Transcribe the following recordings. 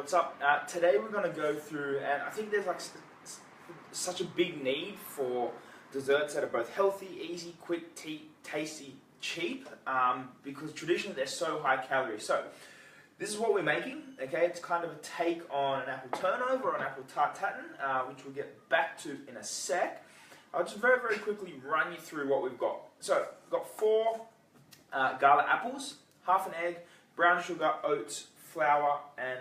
what's up? Today we're going to go through, and I think there's like such a big need for desserts that are both healthy, easy, quick, tasty, cheap, because traditionally they're so high calorie. So this is what we're making, okay? It's kind of a take on an apple turnover or an apple tart tatin, which we'll get back to in a sec. I'll just very, very quickly run you through what we've got. So we've got 4 gala apples, half an egg, brown sugar, oats, flour, and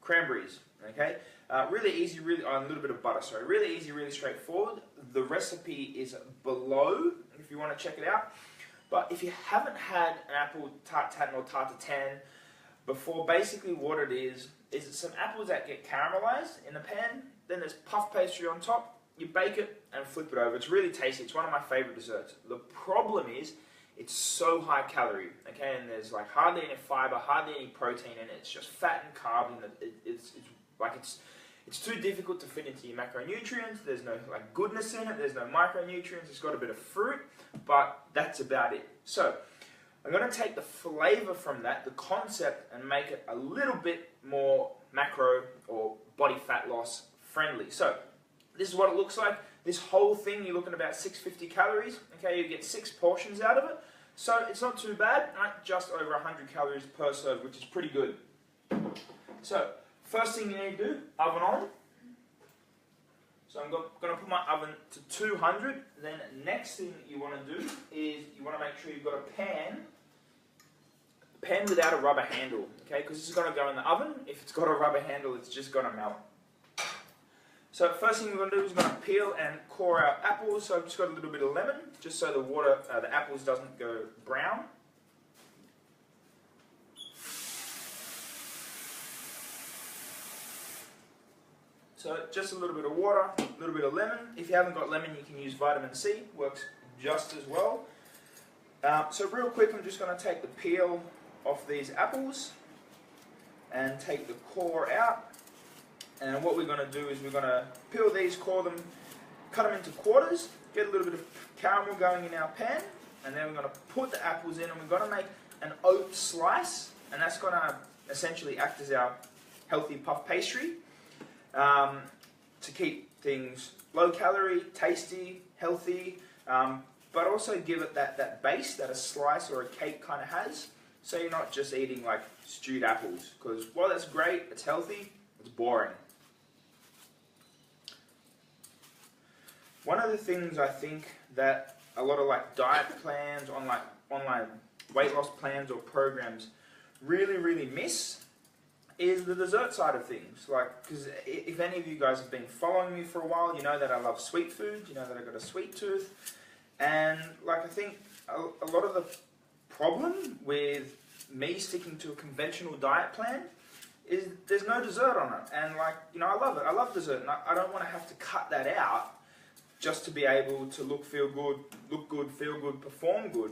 cranberries, okay? Really easy, a little bit of butter, sorry. Really easy, really straightforward. The recipe is below if you want to check it out. But if you haven't had an apple tart tatin or tart tatin before, basically what it is it's some apples that get caramelized in a pan, then there's puff pastry on top, you bake it and flip it over. It's really tasty. It's one of my favorite desserts. The problem is it's so high calorie, okay, and there's like hardly any fiber, hardly any protein in it. It's just fat and carb, and it's too difficult to fit into your macronutrients. There's no like goodness in it. There's no micronutrients. It's got a bit of fruit, but that's about it. So I'm going to take the flavor from that, the concept, and make it a little bit more macro or body fat loss friendly. So this is what it looks like. This whole thing, you're looking at about 650 calories. Okay, you get 6 portions out of it. So it's not too bad, right? Just over 100 calories per serve, which is pretty good. So first thing you need to do, oven on. So I'm going to put my oven to 200. Then next thing you want to do is you want to make sure you've got a pan without a rubber handle, okay? Because this is going to go in the oven. If it's got a rubber handle, it's just going to melt. So first thing we're going to do is we're going to peel and core our apples. So I've just got a little bit of lemon, just so the apples doesn't go brown. So just a little bit of water, a little bit of lemon. If you haven't got lemon, you can use vitamin C. Works just as well. So real quick, I'm just going to take the peel off these apples and take the core out. And what we're going to do is we're going to peel these, core them, cut them into quarters, get a little bit of caramel going in our pan, and then we're going to put the apples in, and we're going to make an oat slice, and that's going to essentially act as our healthy puff pastry to keep things low calorie, tasty, healthy, but also give it that base that a slice or a cake kind of has, so you're not just eating like stewed apples, because while that's great, it's healthy, it's boring. One of the things I think that a lot of like diet plans, online weight loss plans or programs really miss is the dessert side of things. Like, because if any of you guys have been following me for a while, you know that I love sweet food, you know that I've got a sweet tooth, and like I think a lot of the problem with me sticking to a conventional diet plan is there's no dessert on it, and like, you know, I love it. I love dessert, and I don't want to have to cut that out just to be able to look good, feel good, perform good.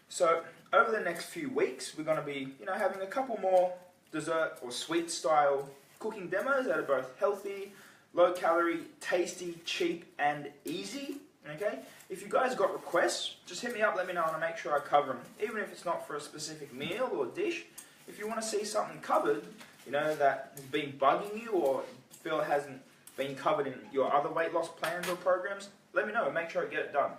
So over the next few weeks, we're going to be, you know, having a couple more dessert or sweet style cooking demos that are both healthy, low calorie, tasty, cheap, and easy. Okay. If you guys got requests, just hit me up. Let me know, and I'll make sure I cover them, even if it's not for a specific meal or dish. If you want to see something covered, you know, that has been bugging you or feel it hasn't been covered in your other weight loss plans or programs, let me know and make sure I get it done.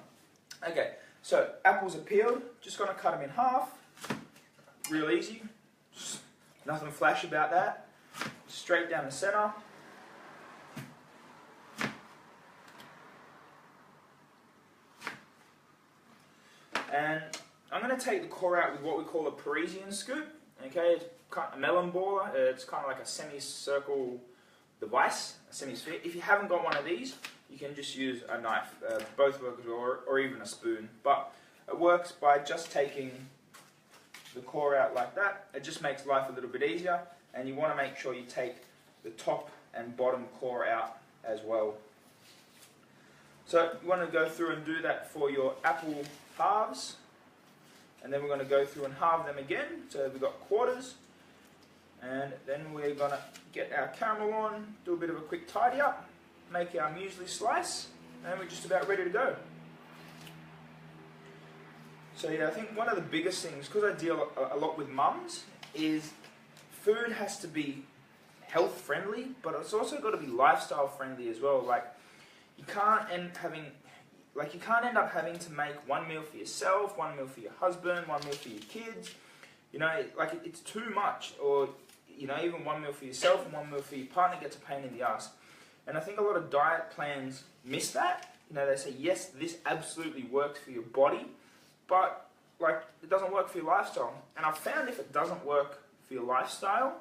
Okay, so apples are peeled, just going to cut them in half. Real easy, just nothing flash about that. Straight down the center. And I'm going to take the core out with what we call a Parisian scoop. Okay, it's kind of a melon baller. It's kind of like a semicircle device, a semi-sphere. If you haven't got one of these, you can just use a knife. Both work, or even a spoon. But it works by just taking the core out like that. It just makes life a little bit easier, and you want to make sure you take the top and bottom core out as well. So you want to go through and do that for your apple halves, and then we're going to go through and halve them again. So we've got quarters. And then we're going to get our caramel on, do a bit of a quick tidy up, make our muesli slice, and we're just about ready to go. So yeah, I think one of the biggest things, because I deal a lot with mums, is food has to be health friendly, but it's also got to be lifestyle friendly as well. Like you can't end up having to make one meal for yourself, one meal for your husband, one meal for your kids. You know, like it's too much. Or you know, even one meal for yourself and one meal for your partner gets a pain in the ass. And I think a lot of diet plans miss that. You know, they say, yes, this absolutely works for your body, but like it doesn't work for your lifestyle. And I've found if it doesn't work for your lifestyle,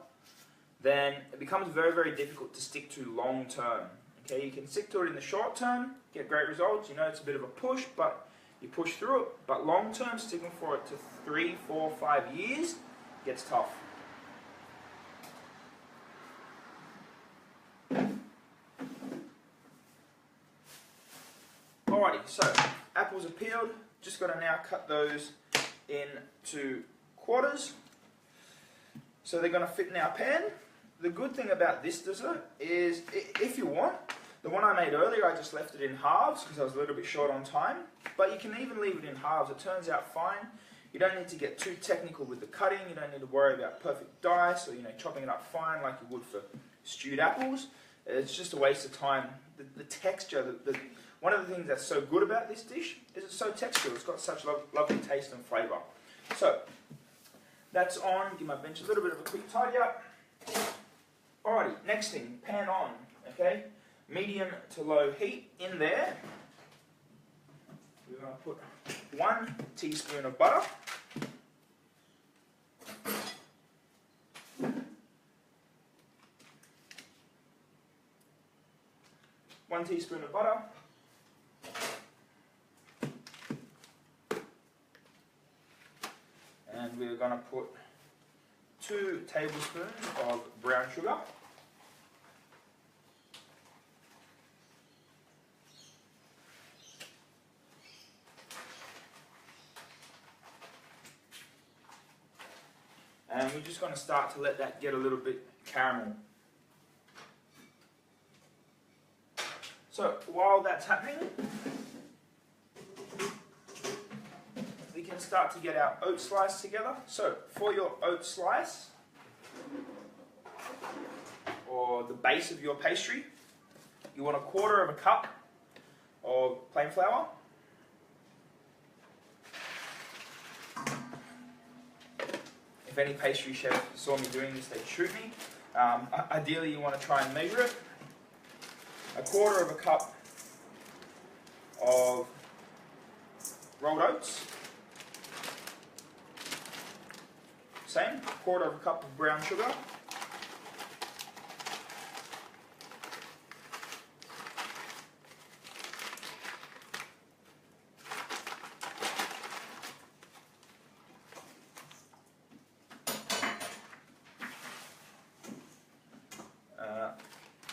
then it becomes very, very difficult to stick to long term. Okay, you can stick to it in the short term, get great results. You know, it's a bit of a push, but you push through it. But long term, sticking for it to 3, 4, 5 years gets tough. Alrighty, so apples are peeled. Just got to now cut those into quarters. So they're going to fit in our pan. The good thing about this dessert is, if you want, the one I made earlier, I just left it in halves because I was a little bit short on time. But you can even leave it in halves. It turns out fine. You don't need to get too technical with the cutting. You don't need to worry about perfect dice or chopping it up fine like you would for stewed apples. It's just a waste of time. The texture, one of the things that's so good about this dish is it's so textural. It's got such lovely taste and flavour. So that's on. Give my bench a little bit of a quick tidy up. Alrighty, next thing, pan on. Okay, medium to low heat in there. We're going to put 1 teaspoon of butter. One teaspoon of butter. And we're going to put 2 tablespoons of brown sugar. And we're just going to start to let that get a little bit caramel. So while that's happening, we can start to get our oat slice together. So for your oat slice, or the base of your pastry, you want 1/4 cup of plain flour. If any pastry chef saw me doing this, they'd shoot me. Ideally, you want to try and measure it. 1/4 cup of rolled oats. Same, 1/4 cup of brown sugar.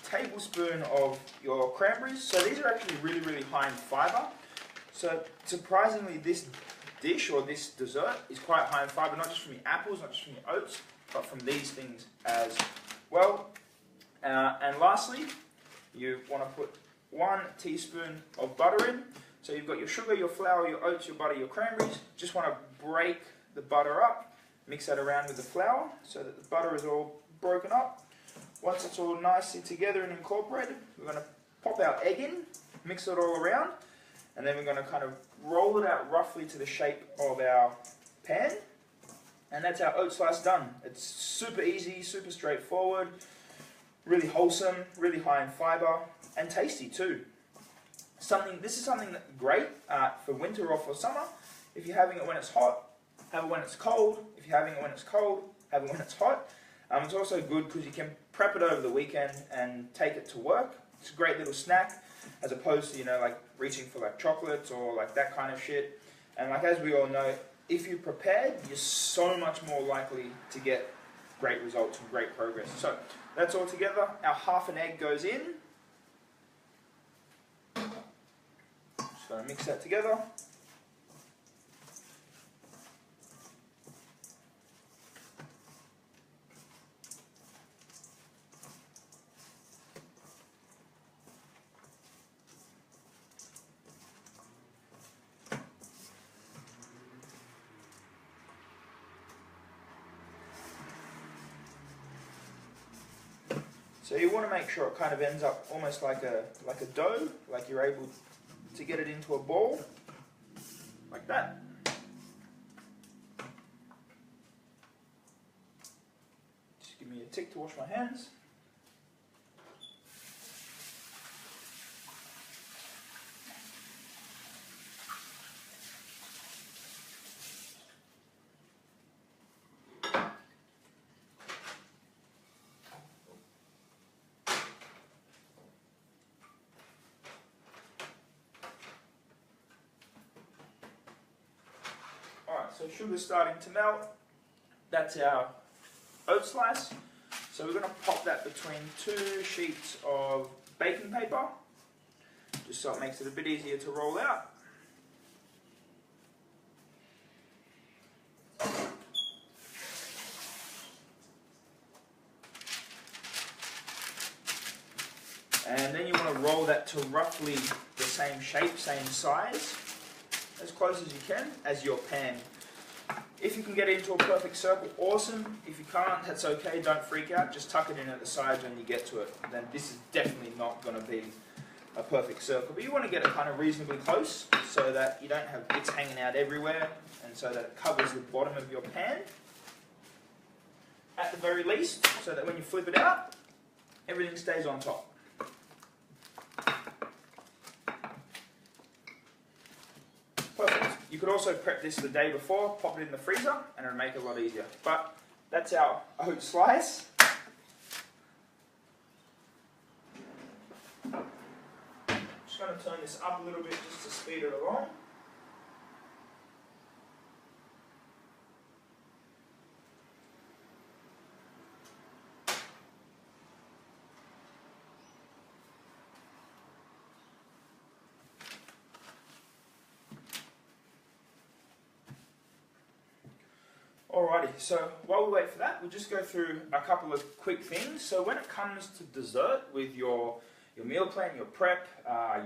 Tablespoon of your cranberries. So these are actually really, really high in fibre. So surprisingly, this dish or this dessert is quite high in fibre, not just from the apples, not just from the oats, but from these things as well. And lastly, you want to put 1 teaspoon of butter in. So you've got your sugar, your flour, your oats, your butter, your cranberries. Just want to break the butter up, mix that around with the flour so that the butter is all broken up. Once it's all nicely together and incorporated, we're going to pop our egg in, mix it all around, and then we're going to kind of roll it out roughly to the shape of our pan. And that's our oat slice done. It's super easy, super straightforward, really wholesome, really high in fibre, and tasty too. This is something that's great for winter or for summer. If you're having it when it's hot, have it when it's cold. If you're having it when it's cold, have it when it's hot. It's also good because you can prep it over the weekend and take it to work. It's a great little snack as opposed to, like reaching for like chocolates or like that kind of shit. And like as we all know, if you're prepared, you're so much more likely to get great results and great progress. So that's all together. Our half an egg goes in. Just going to mix that together. So you want to make sure it kind of ends up almost like a dough, like you're able to get it into a ball, like that. Just give me a tick to wash my hands. Alright, so sugar's starting to melt. That's our oat slice. So we're going to pop that between 2 sheets of baking paper, just so it makes it a bit easier to roll out. And then you want to roll that to roughly the same shape, same size, as close as you can, as your pan. If you can get it into a perfect circle, awesome. If you can't, that's okay, don't freak out. Just tuck it in at the sides when you get to it. Then this is definitely not going to be a perfect circle. But you want to get it kind of reasonably close so that you don't have bits hanging out everywhere and so that it covers the bottom of your pan at the very least, so that when you flip it out, everything stays on top. Perfect. You could also prep this the day before, pop it in the freezer, and it'll make it a lot easier. But that's our oat slice. Just going to turn this up a little bit just to speed it along. Alrighty, so while we wait for that, we'll just go through a couple of quick things. So when it comes to dessert with your meal plan, your prep,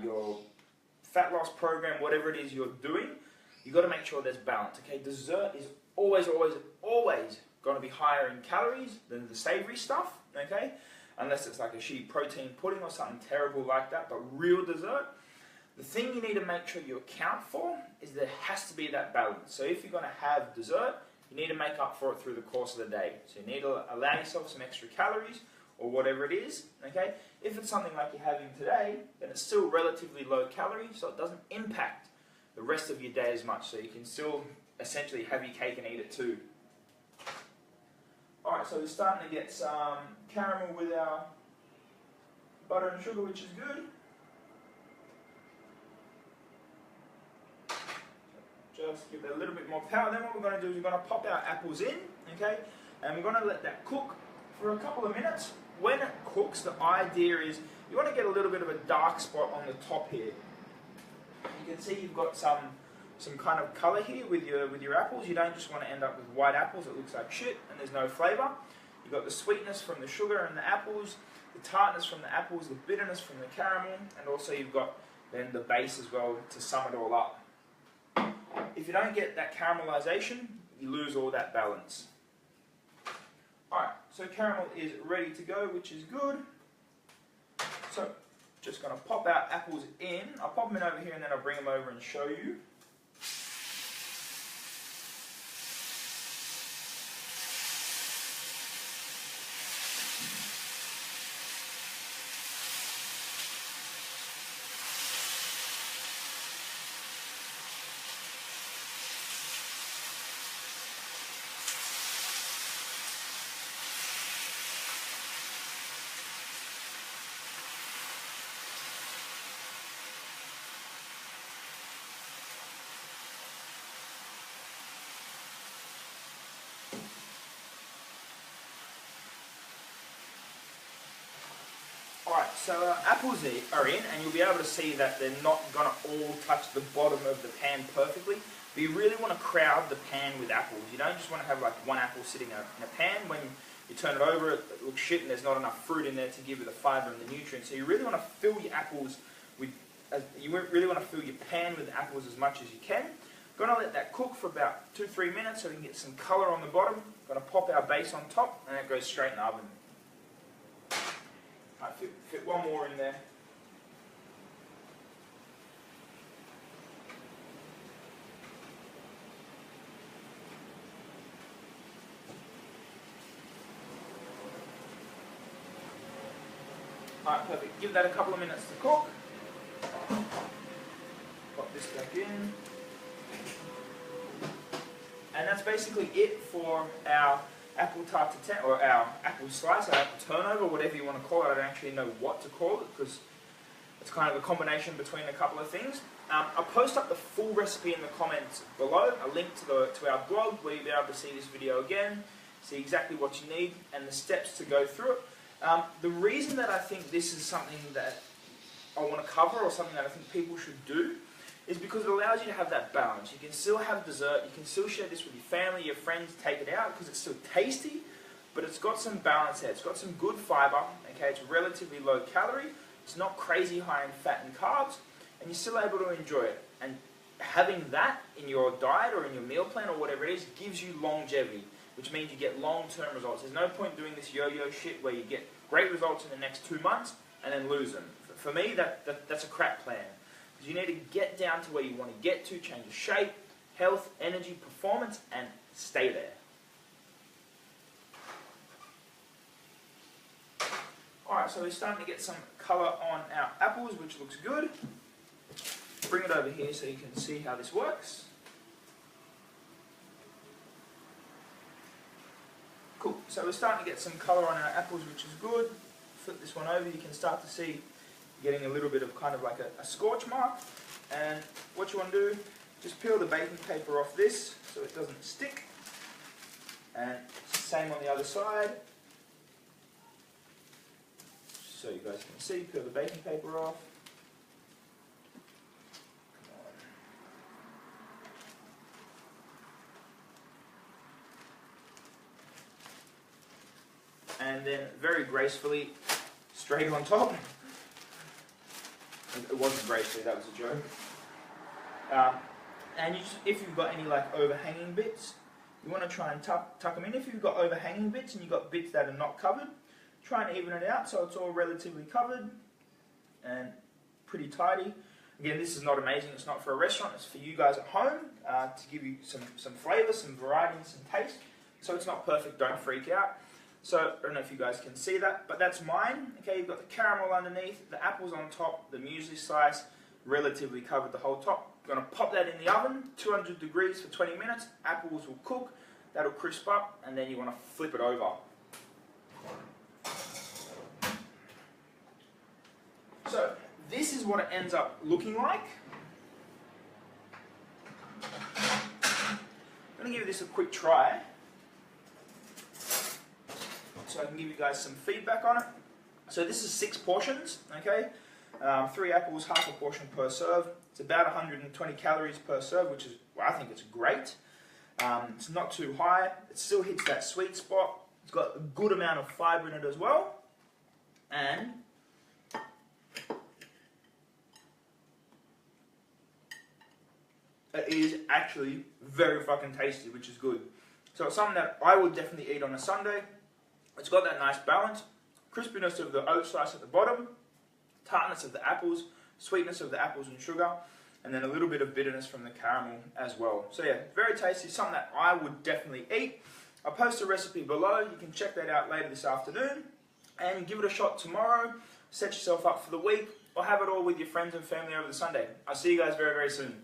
your fat loss program, whatever it is you're doing, you've got to make sure there's balance, okay? Dessert is always going to be higher in calories than the savory stuff, okay? Unless it's like a shitty protein pudding or something terrible like that, but real dessert, the thing you need to make sure you account for is there has to be that balance. So if you're going to have dessert, you need to make up for it through the course of the day. So you need to allow yourself some extra calories or whatever it is, okay? If it's something like you're having today, then it's still relatively low calorie, so it doesn't impact the rest of your day as much. So you can still essentially have your cake and eat it too. Alright, so we're starting to get some caramel with our butter and sugar, which is good. Just give it a little bit more power. Then what we're going to do is we're going to pop our apples in, okay? And we're going to let that cook for a couple of minutes. When it cooks, the idea is you want to get a little bit of a dark spot on the top here. You can see you've got some kind of colour here with your apples. You don't just want to end up with white apples. It looks like shit and there's no flavour. You've got the sweetness from the sugar and the apples, the tartness from the apples, the bitterness from the caramel, and also you've got then the base as well to sum it all up. If you don't get that caramelization, you lose all that balance. Alright, so caramel is ready to go, which is good. So, just going to pop our apples in. I'll pop them in over here and then I'll bring them over and show you. Alright, so our apples are in, and you'll be able to see that they're not going to all touch the bottom of the pan perfectly. But you really want to crowd the pan with apples. You don't just want to have like one apple sitting in a pan. When you turn it over, it looks shit and there's not enough fruit in there to give you the fibre and the nutrients. So you really want to fill your apples with, you really want to fill your pan with apples as much as you can. Going to let that cook for about 2-3 minutes so we can get some colour on the bottom. Going to pop our base on top and it goes straight in the oven. fit one more in there. Alright, perfect. Give that a couple of minutes to cook. Pop this back in. And that's basically it for our apple tart tatin, or our apple slice, our apple turnover, whatever you want to call it. I don't actually know what to call it because it's kind of a combination between a couple of things. I'll post up the full recipe in the comments below, a link to our blog where you'll be able to see this video again, see exactly what you need and the steps to go through it. The reason that I think this is something that I want to cover, or something that I think people should do, is because it allows you to have that balance. You can still have dessert, you can still share this with your family, your friends, take it out because it's still tasty, but it's got some balance there. It's got some good fiber, okay, it's relatively low calorie, it's not crazy high in fat and carbs, and you're still able to enjoy it. And having that in your diet or in your meal plan or whatever it is gives you longevity, which means you get long-term results. There's no point doing this yo-yo shit where you get great results in the next 2 months and then lose them. For me, that's a crap plan. Because you need to get down to where you want to get to, change your shape, health, energy, performance, and stay there. Alright, so we're starting to get some colour on our apples, which looks good. Bring it over here so you can see how this works. Cool, so we're starting to get some colour on our apples, which is good. Flip this one over, you can start to see getting a little bit of kind of like a scorch mark. And what you want to do, just peel the baking paper off this so it doesn't stick. And same on the other side. So you guys can see, peel the baking paper off. And then very gracefully, straight on top. It wasn't gracefully, that was a joke. And you just, if you've got any like overhanging bits, you want to try and tuck them in. If you've got overhanging bits and you've got bits that are not covered, try and even it out so it's all relatively covered and pretty tidy. Again, this is not amazing, it's not for a restaurant, it's for you guys at home to give you some flavour, some variety and some taste. So it's not perfect, don't freak out. So, I don't know if you guys can see that, but that's mine. Okay, you've got the caramel underneath, the apples on top, the muesli slice, relatively covered the whole top. I'm going to pop that in the oven, 200 degrees for 20 minutes. Apples will cook, that'll crisp up, and then you want to flip it over. So, this is what it ends up looking like. I'm going to give this a quick try, so I can give you guys some feedback on it. So this is 6 portions, okay? 3 apples, half a portion per serve. It's about 120 calories per serve, which is, well, I think it's great. It's not too high. It still hits that sweet spot. It's got a good amount of fiber in it as well. And it is actually very fucking tasty, which is good. So it's something that I would definitely eat on a Sunday. It's got that nice balance, crispiness of the oat slice at the bottom, tartness of the apples, sweetness of the apples and sugar, and then a little bit of bitterness from the caramel as well. So yeah, very tasty, something that I would definitely eat. I'll post a recipe below, you can check that out later this afternoon, and give it a shot tomorrow, set yourself up for the week, or have it all with your friends and family over the Sunday. I'll see you guys very, very soon.